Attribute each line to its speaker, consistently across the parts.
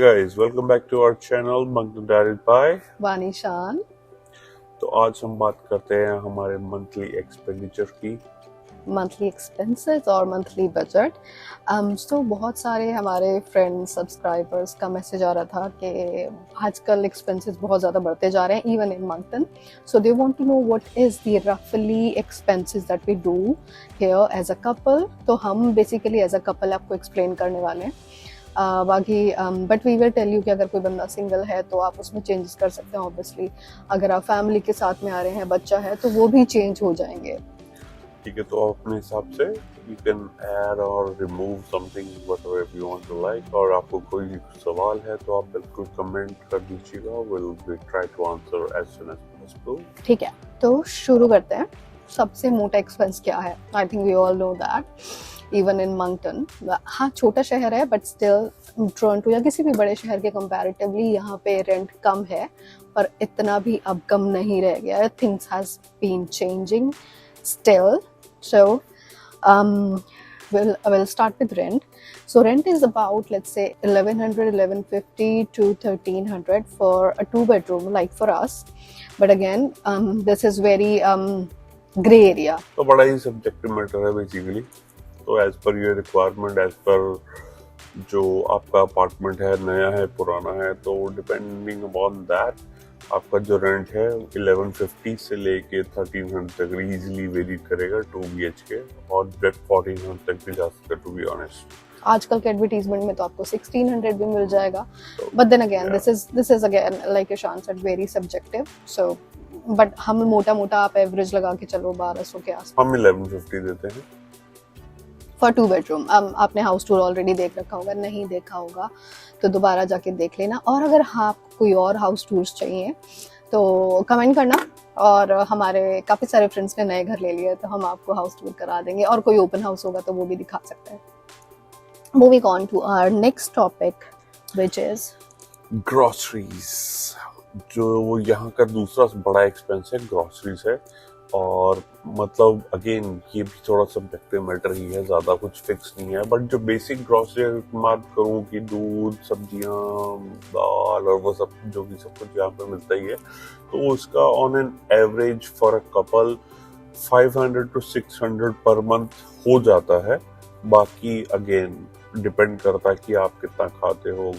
Speaker 1: guys, welcome back to our channel Directed by
Speaker 2: वानीशान।
Speaker 1: तो आज हम बात करते हैं हमारे मंथली एक्सपेंडिचर की,
Speaker 2: मंथली एक्सपेंसेस और मंथली बजट। तो बहुत सारे हमारे फ्रेंड्स सब्सक्राइबर्स का मैसेज आ रहा था कि आजकल एक्सपेंसेस बहुत ज़्यादा बढ़ते जा रहे हैं even in Moncton. So they want to know what is the रफली expenses that we do here as a couple. तो हम बेसिकली एज अ कपल आपको एक्सप्लेन करने वाले हैं। बाकी but we will tell you कि अगर कोई बंदा सिंगल है तो आप उसमें चेंजेस कर सकते हैं ऑब्वियसली। अगर आप फैमिली के साथ में आ रहे हैं, बच्चा है, तो वो भी चेंज हो जाएंगे।
Speaker 1: ठीक है। तो आप अपने हिसाब से यू कैन ऐड और remove something whatever you want to like. और आपको कोई सवाल है तो आप बिल्कुल कमेंट कर दीजिएगा, will be try to answer as soon as possible.
Speaker 2: ठीक है, तो शुरू करते हैं। सबसे मोटा एक्सपेंस क्या है? I think we all know that even in Moncton. हाँ, छोटा शहर है बट स्टिल टोरंटो या किसी भी बड़े शहर के कंपैरेटिवली यहाँ पे रेंट कम है, पर इतना भी अब कम नहीं रह गया है। Things has been changing still. So we'll start with rent. So rent is about, let's say, 1150 to 1300 for a 2 bedroom like for us. But again, this is very gray area.
Speaker 1: तो बड़ा ही सब्जेक्टिव मैटर है basically. तो as per your requirement, as per जो आपका apartment है, नया है, पुराना है, तो डिपेंडिंग अपॉन दैट आपका जो रेंट है 1150 से लेके 1300 तक इजीली वेरी करेगा 2 BHK, और 1400 तक भी जा सकता है टू बी ऑनेस्ट।
Speaker 2: आजकल के एडवर्टीजमेंट में तो आपको 1600 भी मिल जाएगा, but then again this is again like Ishaan said very subjective. So but हम मोटा मोटा आप एवरेज लगा के चलो 1200 के आसपास।
Speaker 1: हम 1150 देते हैं
Speaker 2: फॉर 2 bedroom। आपने हाउस टूर ऑलरेडी देख रखा होगा, नहीं देखा होगा तो दोबारा जाके देख लेना। और अगर हाँ आपको कोई और हाउस टूर्स चाहिए तो कमेंट करना, और हमारे काफ़ी सारे फ्रेंड्स ने नए घर ले लिए तो हम आपको हाउस टूर करा देंगे, और कोई ओपन हाउस होगा तो वो भी दिखा सकते हैं। Moving on to our next topic which is
Speaker 1: groceries. जो यहाँ का दूसरा बड़ा एक्सपेंस है ग्रोसरीज है। और मतलब अगेन ये भी थोड़ा सब्जेक्टिव मैटर ही है, ज़्यादा कुछ फिक्स नहीं है। बट जो बेसिक ग्रोसरी बात करूँ कि दूध, सब्जियाँ, दाल और वो सब जो भी सब कुछ यहाँ पे मिलता ही है, तो उसका on an average for a couple 500 to 600 per month हो जाता है। बाकी अगेन डिपेंड करता है कि आप कितना खाते हो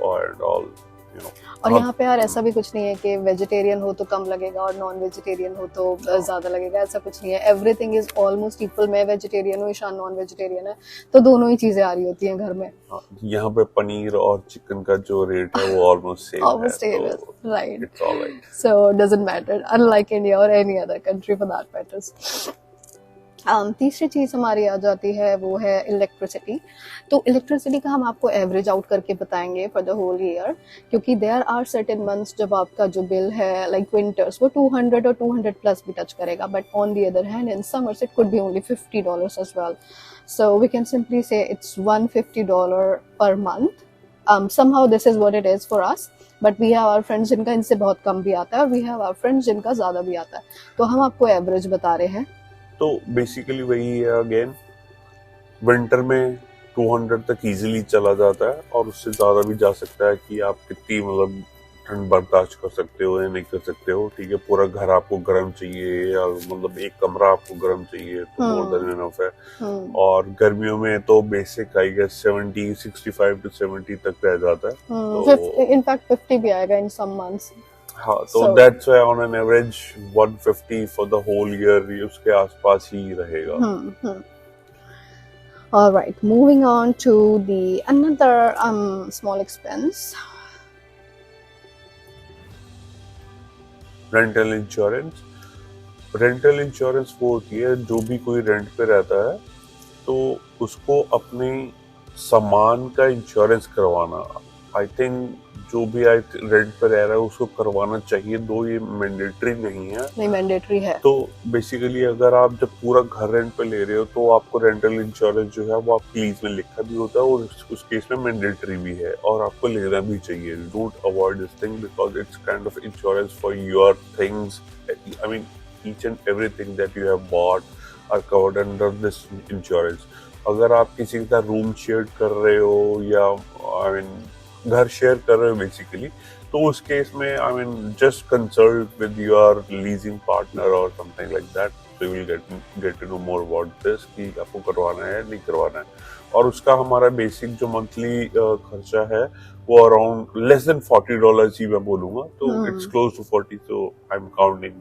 Speaker 1: और ऑल, यू नो।
Speaker 2: और यहाँ पे यार ऐसा भी कुछ नहीं है कि वेजिटेरियन हो तो कम लगेगा और नॉन वेजिटेरियन हो तो ज्यादा लगेगा, ऐसा कुछ नहीं है। Everything is almost equal. मैं वेजिटेरियन हूँ, ईशान नॉन वेजिटेरियन है, तो दोनों ही चीजें आ रही होती हैं घर में।
Speaker 1: यहाँ पे पनीर और चिकन का जो रेट है वो ऑलमोस्ट सेम है,
Speaker 2: right.
Speaker 1: It's alright.
Speaker 2: So doesn't matter, unlike India or any other country for that matters. तीसरी चीज़ हमारी आ जाती है वो है इलेक्ट्रिसिटी। तो इलेक्ट्रिसिटी का हम आपको एवरेज आउट करके बताएंगे फॉर द होल ईयर, क्योंकि देयर आर सर्टेन मंथ्स जब आपका जो बिल है लाइक विंटर्स वो 200 और 200 प्लस भी टच करेगा, but on the other hand in summers it could be only $50 as well. So we can simply say it's $150 per month. somehow this is what it is for us, but we have our friends जिनका इनसे बहुत कम भी आता है, और we have our friends जिनका ज़्यादा भी आता है। तो हम आपको एवरेज बता रहे हैं।
Speaker 1: तो बेसिकली वही है, अगेन विंटर में 200 तक इजीली चला जाता है, और उससे ज़्यादा भी जा सकता है कि आप कितनी मतलब ठंड बर्दाश्त कर सकते हो या नहीं कर सकते हो। ठीक है, पूरा घर आपको गर्म चाहिए या मतलब एक कमरा आपको गर्म चाहिए तो मोर देन इनफ है। और गर्मियों में तो बेसिक आई गेस 65 to 70 तक रह जाता है, तो
Speaker 2: इनफैक्ट 50 भी आएगा इन सम मंथ्स।
Speaker 1: हाँ, तो that's why on an average 150 for the whole year उसके आसपास ही रहेगा।
Speaker 2: All right, moving on to the another small expense,
Speaker 1: rental insurance. Rental insurance वो होती है जो भी कोई रेंट पे रहता है तो उसको अपने सामान का इंश्योरेंस करवाना। आई थिंक जो भी रेंट पे रह रहा है उसको करवाना चाहिए, दो ये मैंडेटरी नहीं है।
Speaker 2: नहीं, मैंडेटरी है।
Speaker 1: तो बेसिकली अगर आप जब पूरा घर रेंट पे ले रहे हो तो आपको रेंटल इंश्योरेंस जो है वो आपकी लीज में लिखा भी होता है, और उस केस में मैंडेटरी भी है और आपको लेना भी चाहिए। Don't avoid this thing because it's kind of insurance for your things. I mean each and everything that you have bought are covered under this insurance. अगर आप किसी का रूम शेयर कर रहे हो या आई मीन घर शेयर कर रहे हो बेसिकली, तो उस केस में I mean just consult with your leasing partner or something like that, so you will get to know more about this कि आपको करवाना है नहीं करवाना है। और उसका हमारा बेसिक जो मंथली खर्चा है वो अराउंड लेस देन $40 ही मैं बोलूंगा, तो it's close to 40, so I am counting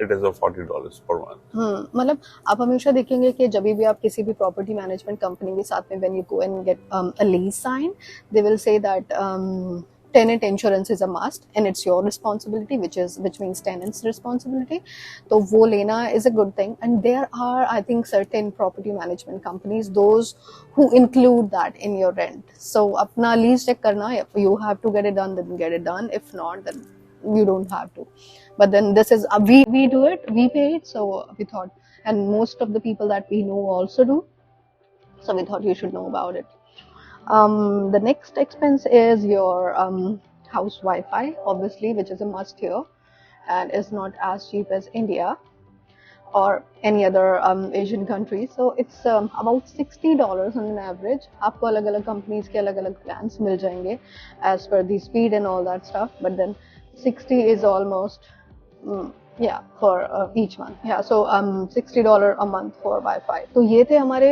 Speaker 1: it is $40 per month.
Speaker 2: मतलब आप हमेशा देखेंगे कि जब भी आप किसी भी प्रॉपर्टी मैनेजमेंट कंपनी के साथ में when you go and get a lease sign, they will say that tenant insurance is a must and it's your responsibility, which means tenant's responsibility. तो वो लेना is a good thing, and there are I think certain property management companies those who include that in your rent. So अपना lease check करना, if you have to get it done then get it done, if not then you don't have to. But then this is we do it, we pay it, so we thought, and most of the people that we know also do, so we thought you should know about it. The next expense is your house Wi-Fi, obviously, which is a must here and is not as cheap as India or any other Asian country. So it's about $60 on an average. आपको अलग-अलग companies के अलग-अलग plans मिल जाएंगे as per the speed and all that stuff. But then 60 is almost yeah for each month. Yeah, so $60 a month for Wi-Fi. तो ये थे हमारे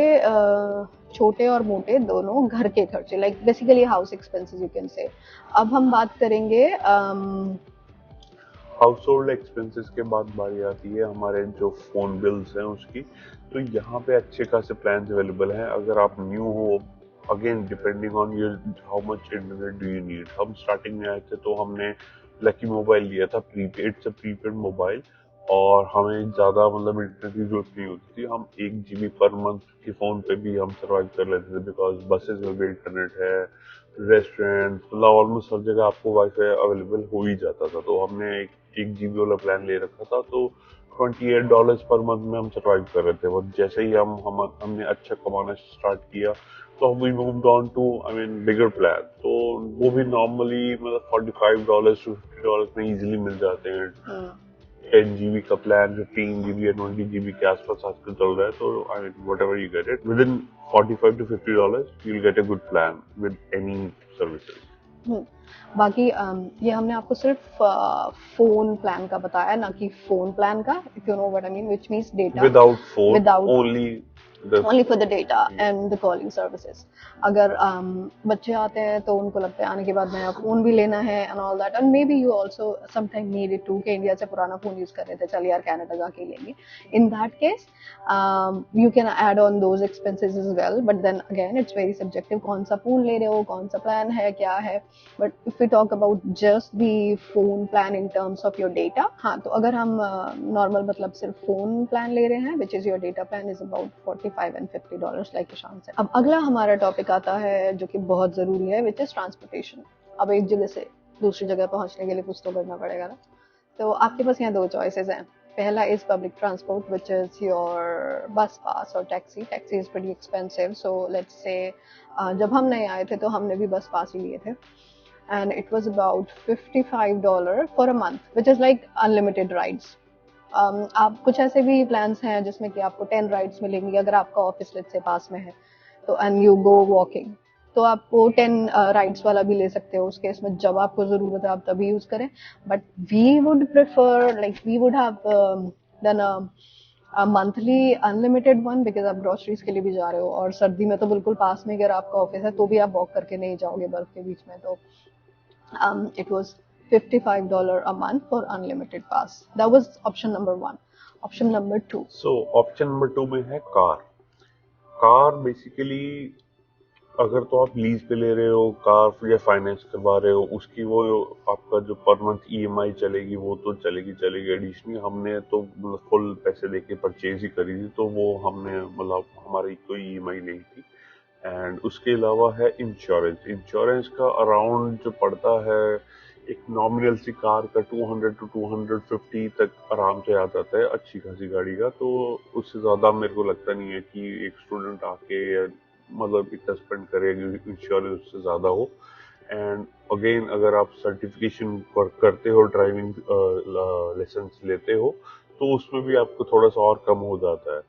Speaker 2: छोटे और मोटे दोनों घर के खर्चे, like basically house expenses you can say. अब हम बात करेंगे
Speaker 1: हाउस होल्ड एक्सपेंसेस के बाद बारी आती है हमारे जो फोन बिल्स हैं उसकी। तो यहाँ पे अच्छे खासे प्लान्स अवेलेबल हैं अगर आप न्यू हो, again depending on your how much internet do you need. हम स्टार्टिंग में आए थे तो हमने लकी मोबाइल लिया था, prepaid, it's a prepaid mobile, और हमें ज़्यादा मतलब इंटरनेट की जरूरत नहीं होती थी। हम 1 GB पर मंथ के फ़ोन पे भी हम सर्वाइव कर लेते थे, बिकॉज बसेज में भी इंटरनेट है, रेस्टोरेंट, मतलब ऑलमोस्ट हर जगह आपको वाईफाई अवेलेबल हो ही जाता था। तो हमने एक GB वाला प्लान ले रखा था, तो $28 पर मंथ में हम सर्वाइव कर रहे थे। वो जैसे ही हमने अच्छा कमाना स्टार्ट किया तो we moved on to I mean bigger plan, तो वो भी नॉर्मली मतलब $45 to $50 में इजीली मिल जाते हैं। 10 GB का प्लान 15 GB या 20 GB के आसपास आजकल चल रहा है, तो I mean whatever you get it with in $45 to $50 you will get a good plan with any services.
Speaker 2: बाकी ये हमने आपको सिर्फ फोन प्लान का बताया, ना कि फोन प्लान का, if you know what I mean, which means data
Speaker 1: without phone,
Speaker 2: without
Speaker 1: only
Speaker 2: for the data and the calling services. अगर बच्चे आते हैं तो उनको लगता है आने के बाद नया फोन भी लेना है and all that, and maybe you also sometime need it too कि इंडिया से पुराना फोन यूज कर रहे थे, चल यार कनाडा जाके लेंगे। In that case you can add on those expenses as well, but then again it's very subjective, कौन सा फोन ले रहे हो, कौन सा प्लान है, क्या है। But if we talk about just the phone plan in terms of your data, हाँ, तो अगर हम नॉर्मल मतलब सिर्फ फोन प्लान ले रहे हैं, which is your data plan is about $45 and $50 like Ishan से। अब अगला हमारा टॉपिक आता है जो कि बहुत जरूरी है, which is transportation। अब एक जगह से दूसरी जगह पहुंचने के लिए कुछ तो करना पड़ेगा ना, तो आपके पास यहाँ दो चॉइसेस हैं। पहला is public transport, which is your bus pass or taxi. Taxi is pretty expensive, so let's say जब हम नए आए थे तो हमने भी बस पास ही लिए थे, and it was about $55 for a month, which is like unlimited rides. आप कुछ ऐसे भी प्लान्स हैं जिसमें कि आपको 10 राइड्स मिलेंगी अगर आपका ऑफिस लेट से पास में है, तो एंड यू गो वॉकिंग, तो आपको 10 राइड्स वाला भी ले सकते हो। उस केस में जब आपको जरूरत है आप तभी यूज करें, but we would prefer, like we would have done a monthly unlimited one, because आप ग्रोसरीज के लिए भी जा रहे हो, और सर्दी में तो बिल्कुल पास में अगर आपका ऑफिस है तो भी आप वॉक करके नहीं जाओगे बर्फ के बीच में। तो it was $55 a month for unlimited pass. That was option number 1. Option number 2.
Speaker 1: So option number 2 में है कार बेसिकली अगर तो आप लीज पे ले रहे हो कार या फाइनेंस करवा रहे हो, उसकी वो आपका जो पर मंथ EMI चलेगी वो तो चलेगी। एडिशनली हमने तो फुल पैसे देके परचेज ही करी थी, तो वो हमने मतलब हमारी कोई EMI नहीं थी। एंड उसके अलावा है इंश्योरेंस का अराउंड जो पड़ता है एक नॉमिनल सी कार का 200 to 250 तक आराम से आ जाता है अच्छी खासी गाड़ी का। तो उससे ज़्यादा मेरे को लगता नहीं है कि एक स्टूडेंट आके मतलब इतना स्पेंड करेगा इंश्योरेंस उससे ज़्यादा हो। एंड अगेन अगर आप सर्टिफिकेशन करते हो, ड्राइविंग लाइसेंस लेते हो, तो उसमें भी आपको थोड़ा सा और कम हो जाता है।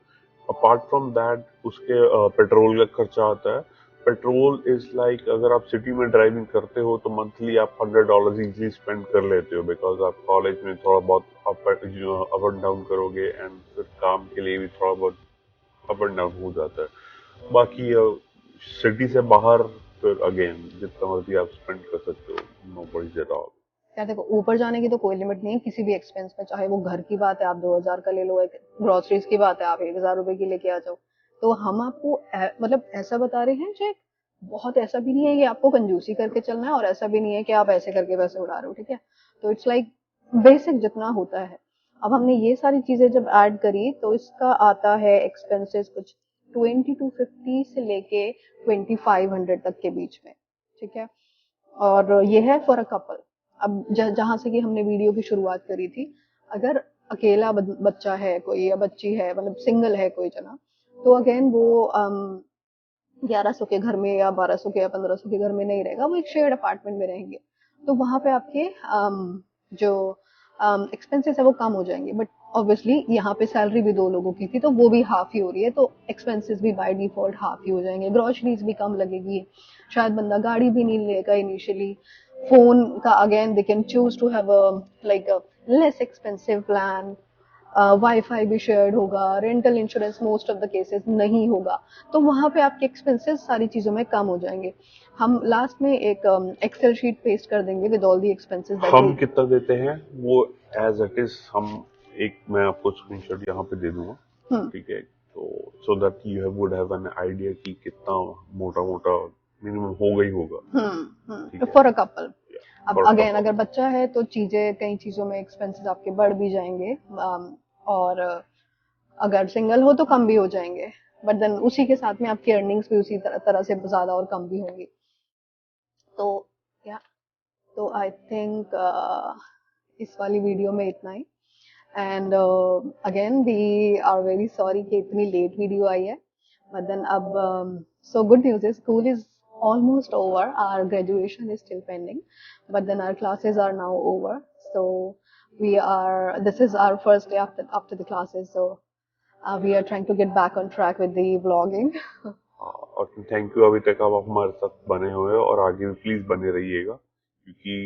Speaker 1: अपार्ट फ्रॉम दैट उसके पेट्रोल का खर्चा आता है, पेट्रोल इज लाइक अगर आप सिटी में ड्राइविंग करते हो तो मंथली आप $100 इजीली स्पेंड कर लेते हो, बिकॉज आप कॉलेज में थोड़ा बहुत अप एंड डाउन करोगे, एंड फिर काम के लिए भी थोड़ा बहुत अप एंड डाउन हो जाता है। बाकी सिटी से बाहर फिर अगेन जितना मर्जी आप स्पेंड कर सकते हो, नो वरीज एट ऑल।
Speaker 2: यार देखो, ऊपर जाने की तो कोई लिमिट नहीं है किसी भी एक्सपेंस में, चाहे वो घर की बात है आप 2,000 का ले लो, एक ग्रोसरीज की बात है आप 1,000 रुपए की लेके आ जाओ। तो हम आपको मतलब ऐसा बता रहे हैं जो बहुत ऐसा भी नहीं है कि आपको कंजूसी करके चलना है, और ऐसा भी नहीं है कि आप ऐसे करके पैसे उड़ा रहे हो, ठीक है। तो इट्स लाइक बेसिक जितना होता है। अब हमने ये सारी चीजें जब ऐड करी तो इसका आता है एक्सपेंसेस कुछ 20 to 50 से लेके 2,500 तक के बीच में, ठीक है। और ये है फॉर अ कपल। अब जहां से कि हमने वीडियो की शुरुआत करी थी, अगर अकेला बच्चा है कोई या बच्ची है, मतलब सिंगल है कोई जना, तो अगेन वो 1100 के घर में या 1200 के या 1500 के घर में नहीं रहेगा, वो एक शेयर्ड अपार्टमेंट में रहेंगे। तो वहां पे आपके जो एक्सपेंसेस है वो कम हो जाएंगे, बट ऑब्वियसली यहाँ पे सैलरी भी 2 लोगों की थी तो वो भी हाफ ही हो रही है, तो एक्सपेंसेस भी बाय डिफॉल्ट हाफ ही हो जाएंगे, ग्रोसरीज भी कम लगेगी, शायद बंदा गाड़ी भी नहीं लेगा इनिशियली। फोन का again they can choose to have like a less expensive plan, wifi भी शेयर्ड होगा, rental insurance most of the cases नहीं होगा, तो वहां पे आपके एक्सपेंसेस सारी चीजों में कम हो जाएंगे। हम लास्ट में एक एक्सेल शीट पेस्ट कर देंगे with all the expenses that
Speaker 1: हम
Speaker 2: वी।
Speaker 1: कितना देते हैं वो एज इट इज, हम एक मैं आपको स्क्रीनशॉट यहाँ पे दे दूंगा,
Speaker 2: हम्म
Speaker 1: ठीक है। तो so that you would have an idea कि कितना मोटा मोटा मिनिमम होगा ही होगा, ठीक है।
Speaker 2: For a couple. अब
Speaker 1: फॉर
Speaker 2: अगेन
Speaker 1: कपल,
Speaker 2: अगर बच्चा है तो चीजें, कई चीजों में एक्सपेंसेस आपके बढ़ भी जाएंगे, और अगर सिंगल हो तो कम भी हो जाएंगे, बट देन उसी के साथ में आपकी अर्निंग्स भी उसी तरह से ज्यादा और कम भी होंगी। तो या तो आई थिंक इस वाली वीडियो में इतना ही। And again we are very sorry कि इतनी लेट वीडियो आई है, बट देन अब so good news is school is almost over, our graduation is still pending, but then our classes are now over, so this is our first day after the classes, so we are trying to get back on track with the vlogging.
Speaker 1: और thank you अभी तक आप हमारे साथ बने हुए हो, और आगे भी प्लीज बने रहिएगा, क्योंकि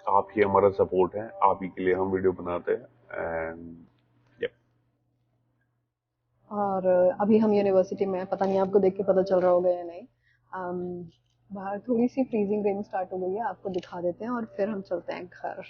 Speaker 1: आप ही हमारा सपोर्ट है, आप ही के लिए हम वीडियो बनाते हैं। एंड
Speaker 2: और अभी हम यूनिवर्सिटी में हैं, पता नहीं आपको देख के पता चल रहा होगा या नहीं। बाहर थोड़ी सी फ्रीजिंग रेन स्टार्ट हो गई है, आपको दिखा देते हैं और फिर हम चलते हैं घर।